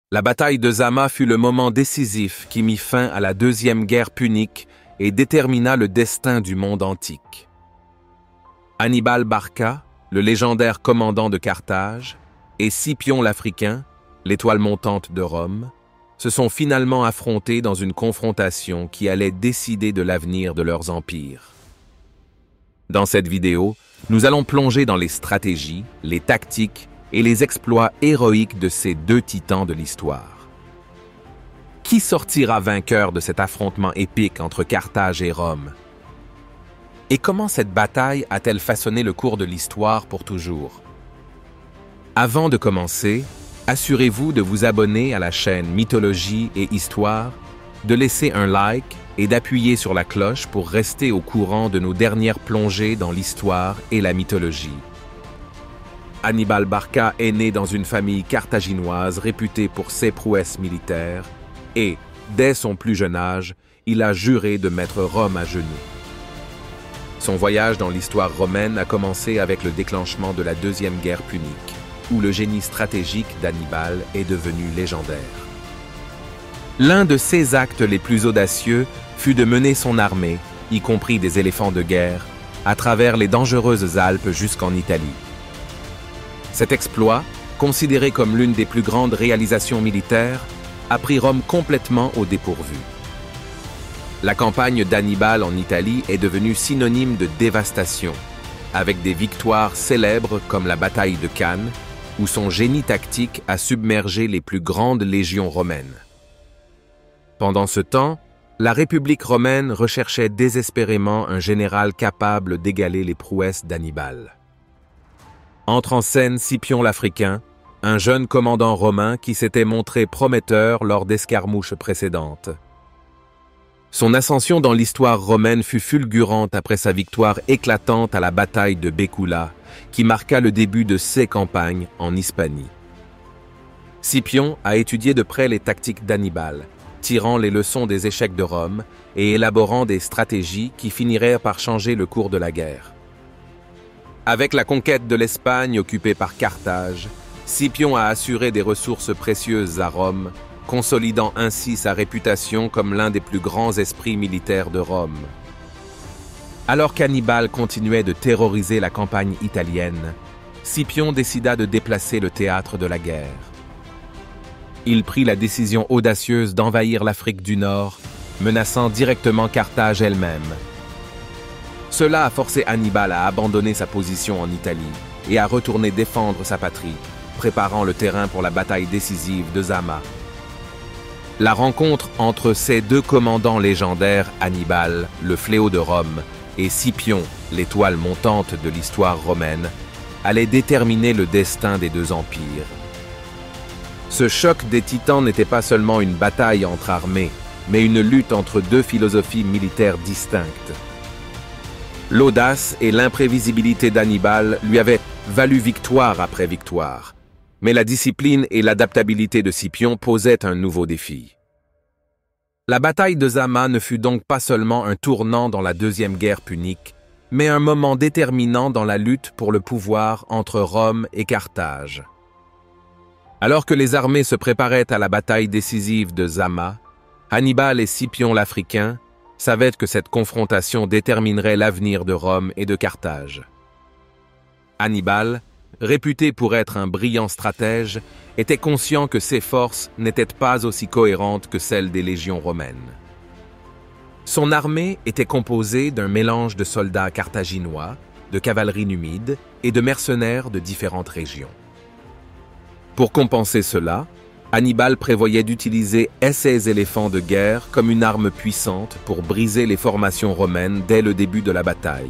La bataille de Zama fut le moment décisif qui mit fin à la deuxième guerre punique et détermina le destin du monde antique. Hannibal Barca, le légendaire commandant de Carthage, et Scipion l'Africain, l'étoile montante de Rome, se sont finalement affrontés dans une confrontation qui allait décider de l'avenir de leurs empires. Dans cette vidéo, nous allons plonger dans les stratégies, les tactiques et les exploits héroïques de ces deux titans de l'histoire. Qui sortira vainqueur de cet affrontement épique entre Carthage et Rome? Et comment cette bataille a-t-elle façonné le cours de l'histoire pour toujours? Avant de commencer, assurez-vous de vous abonner à la chaîne Mythologie et Histoire, de laisser un like et d'appuyer sur la cloche pour rester au courant de nos dernières plongées dans l'histoire et la mythologie. Hannibal Barca est né dans une famille carthaginoise réputée pour ses prouesses militaires et, dès son plus jeune âge, il a juré de mettre Rome à genoux. Son voyage dans l'histoire romaine a commencé avec le déclenchement de la Deuxième Guerre punique, où le génie stratégique d'Hannibal est devenu légendaire. L'un de ses actes les plus audacieux fut de mener son armée, y compris des éléphants de guerre, à travers les dangereuses Alpes jusqu'en Italie. Cet exploit, considéré comme l'une des plus grandes réalisations militaires, a pris Rome complètement au dépourvu. La campagne d'Hannibal en Italie est devenue synonyme de dévastation, avec des victoires célèbres comme la bataille de Cannes, où son génie tactique a submergé les plus grandes légions romaines. Pendant ce temps, la République romaine recherchait désespérément un général capable d'égaler les prouesses d'Hannibal. Entre en scène Scipion l'Africain, un jeune commandant romain qui s'était montré prometteur lors d'escarmouches précédentes. Son ascension dans l'histoire romaine fut fulgurante après sa victoire éclatante à la bataille de Bécula, qui marqua le début de ses campagnes en Hispanie. Scipion a étudié de près les tactiques d'Hannibal, tirant les leçons des échecs de Rome et élaborant des stratégies qui finiraient par changer le cours de la guerre. Avec la conquête de l'Espagne occupée par Carthage, Scipion a assuré des ressources précieuses à Rome, consolidant ainsi sa réputation comme l'un des plus grands esprits militaires de Rome. Alors qu'Hannibal continuait de terroriser la campagne italienne, Scipion décida de déplacer le théâtre de la guerre. Il prit la décision audacieuse d'envahir l'Afrique du Nord, menaçant directement Carthage elle-même. Cela a forcé Hannibal à abandonner sa position en Italie et à retourner défendre sa patrie, préparant le terrain pour la bataille décisive de Zama. La rencontre entre ces deux commandants légendaires, Hannibal, le fléau de Rome, et Scipion, l'étoile montante de l'histoire romaine, allait déterminer le destin des deux empires. Ce choc des titans n'était pas seulement une bataille entre armées, mais une lutte entre deux philosophies militaires distinctes. L'audace et l'imprévisibilité d'Hannibal lui avaient valu victoire après victoire, mais la discipline et l'adaptabilité de Scipion posaient un nouveau défi. La bataille de Zama ne fut donc pas seulement un tournant dans la Deuxième Guerre punique, mais un moment déterminant dans la lutte pour le pouvoir entre Rome et Carthage. Alors que les armées se préparaient à la bataille décisive de Zama, Hannibal et Scipion l'Africain savaient que cette confrontation déterminerait l'avenir de Rome et de Carthage. Hannibal, réputé pour être un brillant stratège, était conscient que ses forces n'étaient pas aussi cohérentes que celles des légions romaines. Son armée était composée d'un mélange de soldats carthaginois, de cavalerie numide et de mercenaires de différentes régions. Pour compenser cela, Hannibal prévoyait d'utiliser ses éléphants de guerre comme une arme puissante pour briser les formations romaines dès le début de la bataille.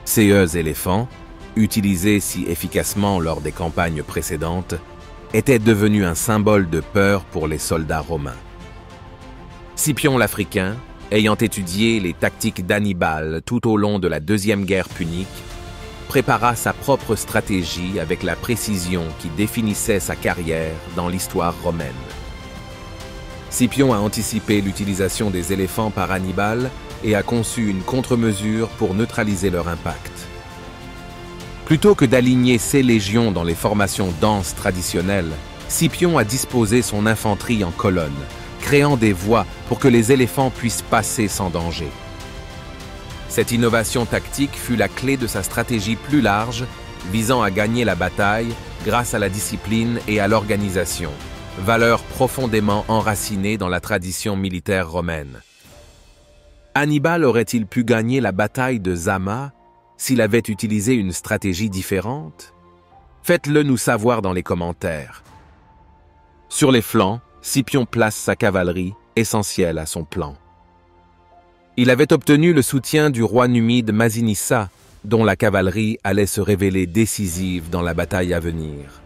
Ces éléphants, utilisés si efficacement lors des campagnes précédentes, étaient devenus un symbole de peur pour les soldats romains. Scipion l'Africain, ayant étudié les tactiques d'Hannibal tout au long de la Deuxième Guerre punique, prépara sa propre stratégie avec la précision qui définissait sa carrière dans l'histoire romaine. Scipion a anticipé l'utilisation des éléphants par Hannibal et a conçu une contre-mesure pour neutraliser leur impact. Plutôt que d'aligner ses légions dans les formations denses traditionnelles, Scipion a disposé son infanterie en colonnes, créant des voies pour que les éléphants puissent passer sans danger. Cette innovation tactique fut la clé de sa stratégie plus large, visant à gagner la bataille grâce à la discipline et à l'organisation, valeurs profondément enracinées dans la tradition militaire romaine. Hannibal aurait-il pu gagner la bataille de Zama s'il avait utilisé une stratégie différente? Faites-le nous savoir dans les commentaires. Sur les flancs, Scipion place sa cavalerie, essentielle à son plan. Il avait obtenu le soutien du roi numide Masinissa, dont la cavalerie allait se révéler décisive dans la bataille à venir.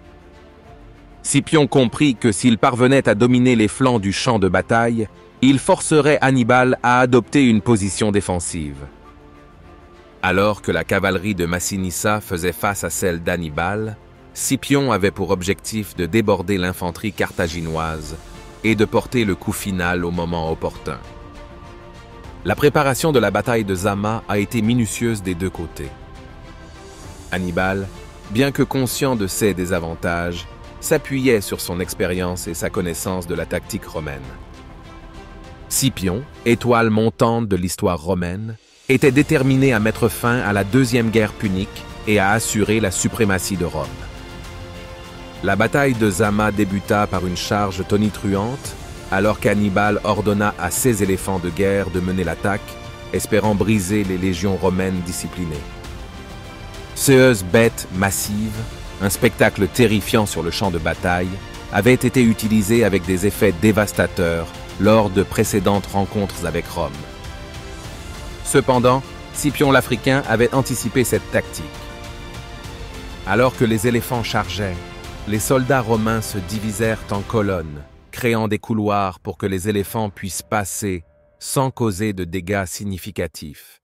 Scipion comprit que s'il parvenait à dominer les flancs du champ de bataille, il forcerait Hannibal à adopter une position défensive. Alors que la cavalerie de Massinissa faisait face à celle d'Hannibal, Scipion avait pour objectif de déborder l'infanterie carthaginoise et de porter le coup final au moment opportun. La préparation de la bataille de Zama a été minutieuse des deux côtés. Hannibal, bien que conscient de ses désavantages, s'appuyait sur son expérience et sa connaissance de la tactique romaine. Scipion, étoile montante de l'histoire romaine, était déterminé à mettre fin à la deuxième guerre punique et à assurer la suprématie de Rome. La bataille de Zama débuta par une charge tonitruante, alors qu'Hannibal ordonna à ses éléphants de guerre de mener l'attaque, espérant briser les légions romaines disciplinées. Cette bête massive, un spectacle terrifiant sur le champ de bataille, avait été utilisé avec des effets dévastateurs lors de précédentes rencontres avec Rome. Cependant, Scipion l'Africain avait anticipé cette tactique. Alors que les éléphants chargeaient, les soldats romains se divisèrent en colonnes, créant des couloirs pour que les éléphants puissent passer sans causer de dégâts significatifs.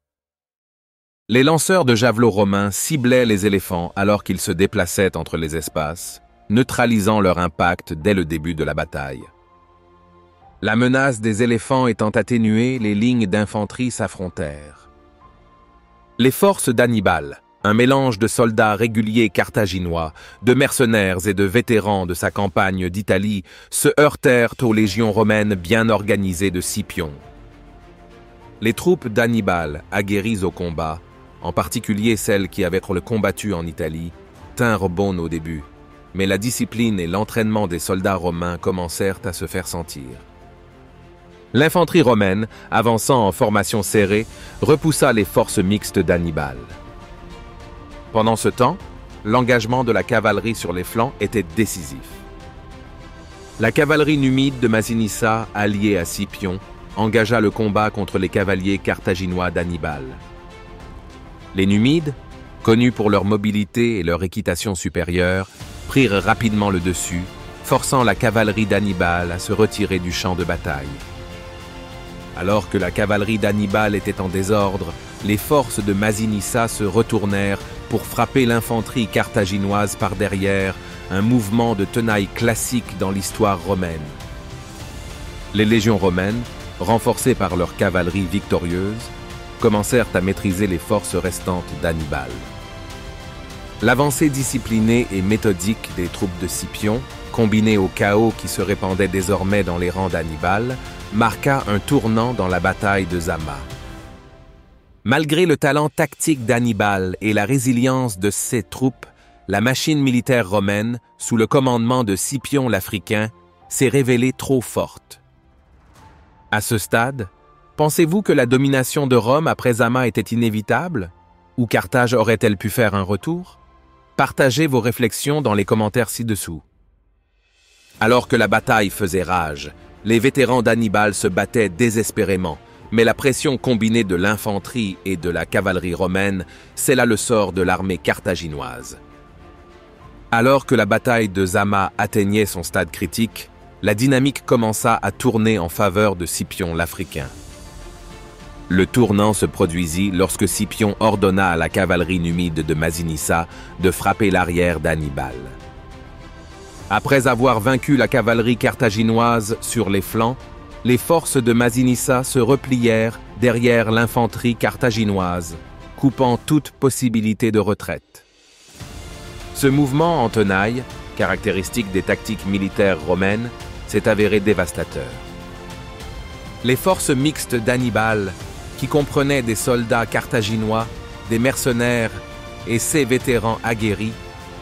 Les lanceurs de javelots romains ciblaient les éléphants alors qu'ils se déplaçaient entre les espaces, neutralisant leur impact dès le début de la bataille. La menace des éléphants étant atténuée, les lignes d'infanterie s'affrontèrent. Les forces d'Hannibal, un mélange de soldats réguliers carthaginois, de mercenaires et de vétérans de sa campagne d'Italie, se heurtèrent aux légions romaines bien organisées de Scipion. Les troupes d'Hannibal, aguerries au combat, en particulier celles qui avaient combattu en Italie, tinrent bon au début, mais la discipline et l'entraînement des soldats romains commencèrent à se faire sentir. L'infanterie romaine, avançant en formation serrée, repoussa les forces mixtes d'Hannibal. Pendant ce temps, l'engagement de la cavalerie sur les flancs était décisif. La cavalerie numide de Masinissa, alliée à Scipion, engagea le combat contre les cavaliers carthaginois d'Hannibal. Les Numides, connus pour leur mobilité et leur équitation supérieure, prirent rapidement le dessus, forçant la cavalerie d'Hannibal à se retirer du champ de bataille. Alors que la cavalerie d'Hannibal était en désordre, les forces de Masinissa se retournèrent pour frapper l'infanterie carthaginoise par derrière, un mouvement de tenaille classique dans l'histoire romaine. Les légions romaines, renforcées par leur cavalerie victorieuse, commencèrent à maîtriser les forces restantes d'Hannibal. L'avancée disciplinée et méthodique des troupes de Scipion, combinée au chaos qui se répandait désormais dans les rangs d'Hannibal, marqua un tournant dans la bataille de Zama. Malgré le talent tactique d'Hannibal et la résilience de ses troupes, la machine militaire romaine, sous le commandement de Scipion l'Africain, s'est révélée trop forte. À ce stade, pensez-vous que la domination de Rome après Zama était inévitable? Ou Carthage aurait-elle pu faire un retour? Partagez vos réflexions dans les commentaires ci-dessous. Alors que la bataille faisait rage, les vétérans d'Hannibal se battaient désespérément, mais la pression combinée de l'infanterie et de la cavalerie romaine scella le sort de l'armée carthaginoise. Alors que la bataille de Zama atteignait son stade critique, la dynamique commença à tourner en faveur de Scipion l'Africain. Le tournant se produisit lorsque Scipion ordonna à la cavalerie numide de Masinissa de frapper l'arrière d'Hannibal. Après avoir vaincu la cavalerie carthaginoise sur les flancs, les forces de Masinissa se replièrent derrière l'infanterie carthaginoise, coupant toute possibilité de retraite. Ce mouvement en tenaille, caractéristique des tactiques militaires romaines, s'est avéré dévastateur. Les forces mixtes d'Hannibal, qui comprenaient des soldats carthaginois, des mercenaires et ses vétérans aguerris,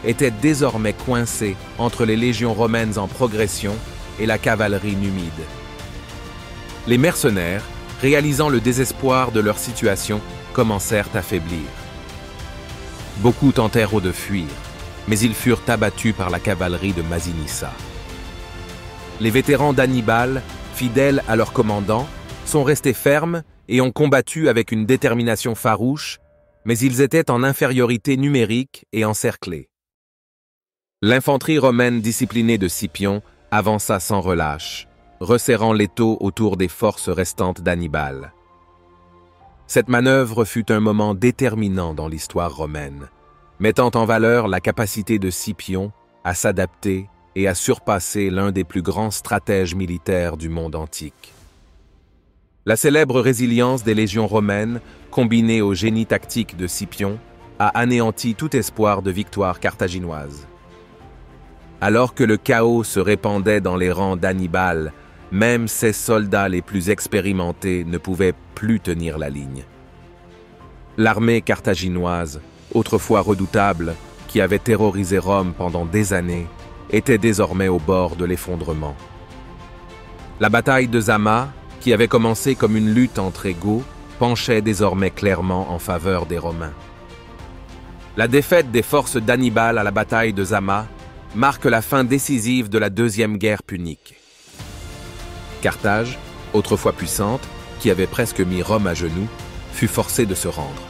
étaient désormais coincés entre les légions romaines en progression et la cavalerie numide. Les mercenaires, réalisant le désespoir de leur situation, commencèrent à faiblir. Beaucoup tentèrent de fuir, mais ils furent abattus par la cavalerie de Masinissa. Les vétérans d'Hannibal, fidèles à leur commandant, sont restés fermes et ont combattu avec une détermination farouche, mais ils étaient en infériorité numérique et encerclés. L'infanterie romaine disciplinée de Scipion avança sans relâche, resserrant l'étau autour des forces restantes d'Hannibal. Cette manœuvre fut un moment déterminant dans l'histoire romaine, mettant en valeur la capacité de Scipion à s'adapter et à surpasser l'un des plus grands stratèges militaires du monde antique. La célèbre résilience des légions romaines, combinée au génie tactique de Scipion, a anéanti tout espoir de victoire carthaginoise. Alors que le chaos se répandait dans les rangs d'Hannibal, même ses soldats les plus expérimentés ne pouvaient plus tenir la ligne. L'armée carthaginoise, autrefois redoutable, qui avait terrorisé Rome pendant des années, était désormais au bord de l'effondrement. La bataille de Zama, qui avait commencé comme une lutte entre égaux, penchait désormais clairement en faveur des Romains. La défaite des forces d'Hannibal à la bataille de Zama marque la fin décisive de la deuxième guerre punique. Carthage, autrefois puissante, qui avait presque mis Rome à genoux, fut forcée de se rendre.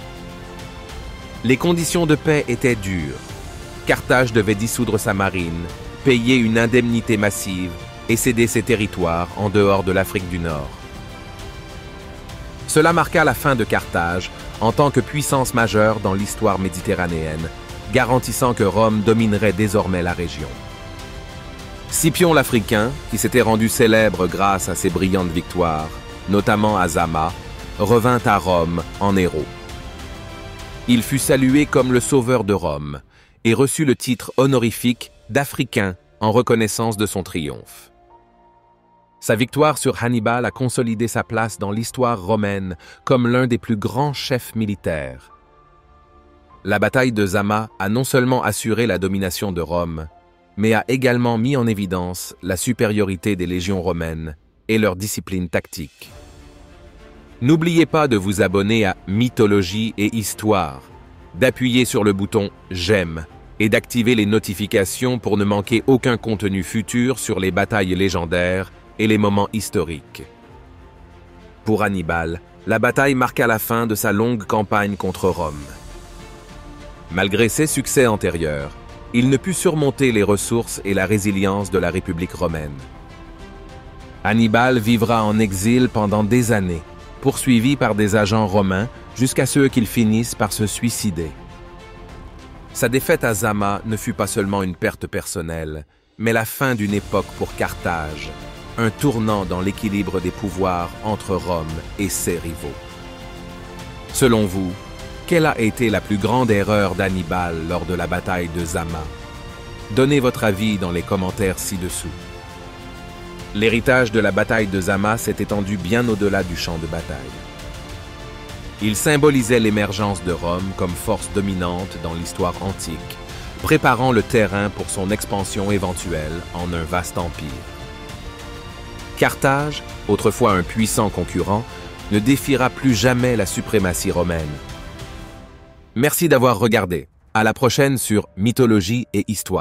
Les conditions de paix étaient dures. Carthage devait dissoudre sa marine, payer une indemnité massive et céder ses territoires en dehors de l'Afrique du Nord. Cela marqua la fin de Carthage en tant que puissance majeure dans l'histoire méditerranéenne, garantissant que Rome dominerait désormais la région. Scipion l'Africain, qui s'était rendu célèbre grâce à ses brillantes victoires, notamment à Zama, revint à Rome en héros. Il fut salué comme le sauveur de Rome et reçut le titre honorifique d'Africain en reconnaissance de son triomphe. Sa victoire sur Hannibal a consolidé sa place dans l'histoire romaine comme l'un des plus grands chefs militaires. La bataille de Zama a non seulement assuré la domination de Rome, mais a également mis en évidence la supériorité des légions romaines et leur discipline tactique. N'oubliez pas de vous abonner à Mythologie et Histoire, d'appuyer sur le bouton « J'aime » et d'activer les notifications pour ne manquer aucun contenu futur sur les batailles légendaires et les moments historiques. Pour Hannibal, la bataille marqua la fin de sa longue campagne contre Rome. Malgré ses succès antérieurs, il ne put surmonter les ressources et la résilience de la République romaine. Hannibal vivra en exil pendant des années, poursuivi par des agents romains jusqu'à ce qu'ils finissent par se suicider. Sa défaite à Zama ne fut pas seulement une perte personnelle, mais la fin d'une époque pour Carthage, un tournant dans l'équilibre des pouvoirs entre Rome et ses rivaux. Selon vous, quelle a été la plus grande erreur d'Hannibal lors de la bataille de Zama? Donnez votre avis dans les commentaires ci-dessous. L'héritage de la bataille de Zama s'est étendu bien au-delà du champ de bataille. Il symbolisait l'émergence de Rome comme force dominante dans l'histoire antique, préparant le terrain pour son expansion éventuelle en un vaste empire. Carthage, autrefois un puissant concurrent, ne défiera plus jamais la suprématie romaine. Merci d'avoir regardé. À la prochaine sur Mythologie et Histoire.